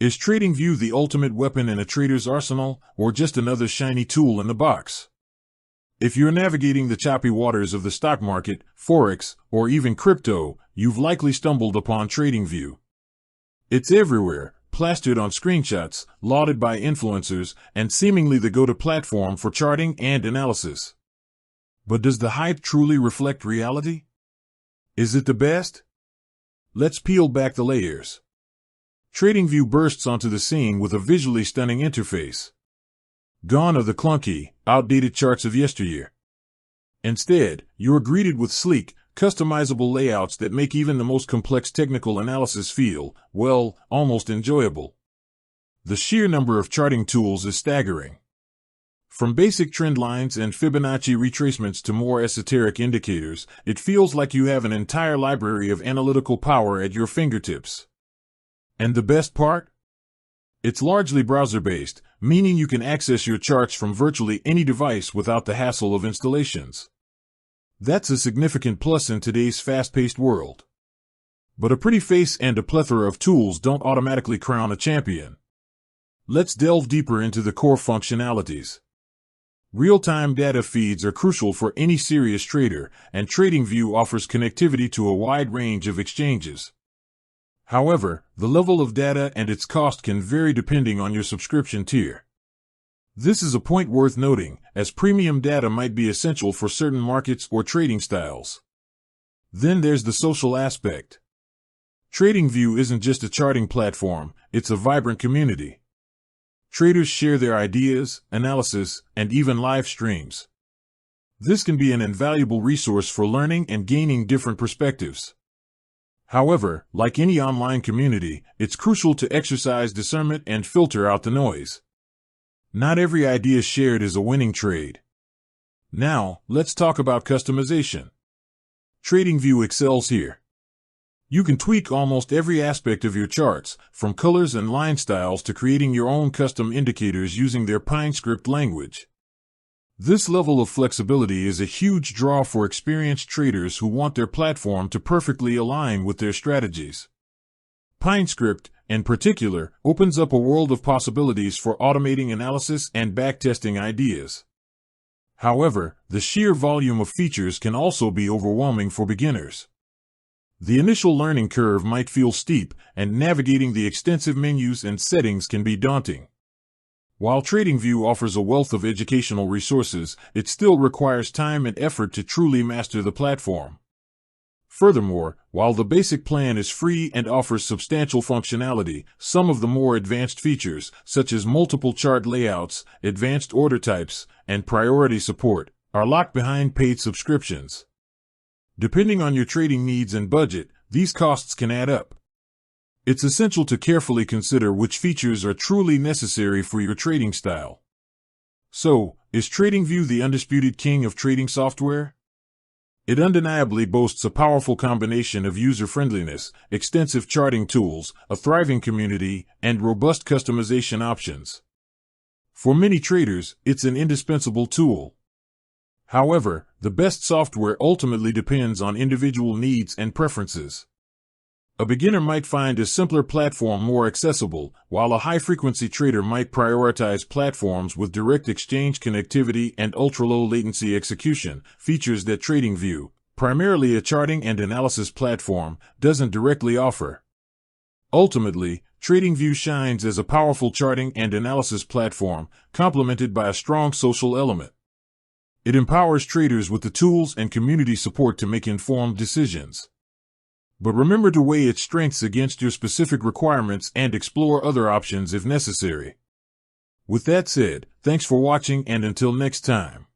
Is TradingView the ultimate weapon in a trader's arsenal, or just another shiny tool in the box? If you're navigating the choppy waters of the stock market, forex, or even crypto, you've likely stumbled upon TradingView. It's everywhere, plastered on screenshots, lauded by influencers, and seemingly the go-to platform for charting and analysis. But does the hype truly reflect reality? Is it the best? Let's peel back the layers. TradingView bursts onto the scene with a visually stunning interface. Gone are the clunky, outdated charts of yesteryear. Instead, you are greeted with sleek, customizable layouts that make even the most complex technical analysis feel, well, almost enjoyable. The sheer number of charting tools is staggering. From basic trend lines and Fibonacci retracements to more esoteric indicators, it feels like you have an entire library of analytical power at your fingertips. And the best part? It's largely browser-based, meaning you can access your charts from virtually any device without the hassle of installations. That's a significant plus in today's fast-paced world. But a pretty face and a plethora of tools don't automatically crown a champion. Let's delve deeper into the core functionalities. Real-time data feeds are crucial for any serious trader, and TradingView offers connectivity to a wide range of exchanges. However, the level of data and its cost can vary depending on your subscription tier. This is a point worth noting, as premium data might be essential for certain markets or trading styles. Then there's the social aspect. TradingView isn't just a charting platform, it's a vibrant community. Traders share their ideas, analysis, and even live streams. This can be an invaluable resource for learning and gaining different perspectives. However, like any online community, it's crucial to exercise discernment and filter out the noise. Not every idea shared is a winning trade. Now, let's talk about customization. TradingView excels here. You can tweak almost every aspect of your charts, from colors and line styles to creating your own custom indicators using their PineScript language. This level of flexibility is a huge draw for experienced traders who want their platform to perfectly align with their strategies. PineScript, in particular, opens up a world of possibilities for automating analysis and backtesting ideas. However, the sheer volume of features can also be overwhelming for beginners. The initial learning curve might feel steep, and navigating the extensive menus and settings can be daunting. While TradingView offers a wealth of educational resources, it still requires time and effort to truly master the platform. Furthermore, while the basic plan is free and offers substantial functionality, some of the more advanced features, such as multiple chart layouts, advanced order types, and priority support, are locked behind paid subscriptions. Depending on your trading needs and budget, these costs can add up. It's essential to carefully consider which features are truly necessary for your trading style. So, is TradingView the undisputed king of trading software? It undeniably boasts a powerful combination of user-friendliness, extensive charting tools, a thriving community, and robust customization options. For many traders, it's an indispensable tool. However, the best software ultimately depends on individual needs and preferences. A beginner might find a simpler platform more accessible, while a high-frequency trader might prioritize platforms with direct exchange connectivity and ultra-low latency execution, features that TradingView, primarily a charting and analysis platform, doesn't directly offer. Ultimately, TradingView shines as a powerful charting and analysis platform, complemented by a strong social element. It empowers traders with the tools and community support to make informed decisions. But remember to weigh its strengths against your specific requirements and explore other options if necessary. With that said, thanks for watching, and until next time.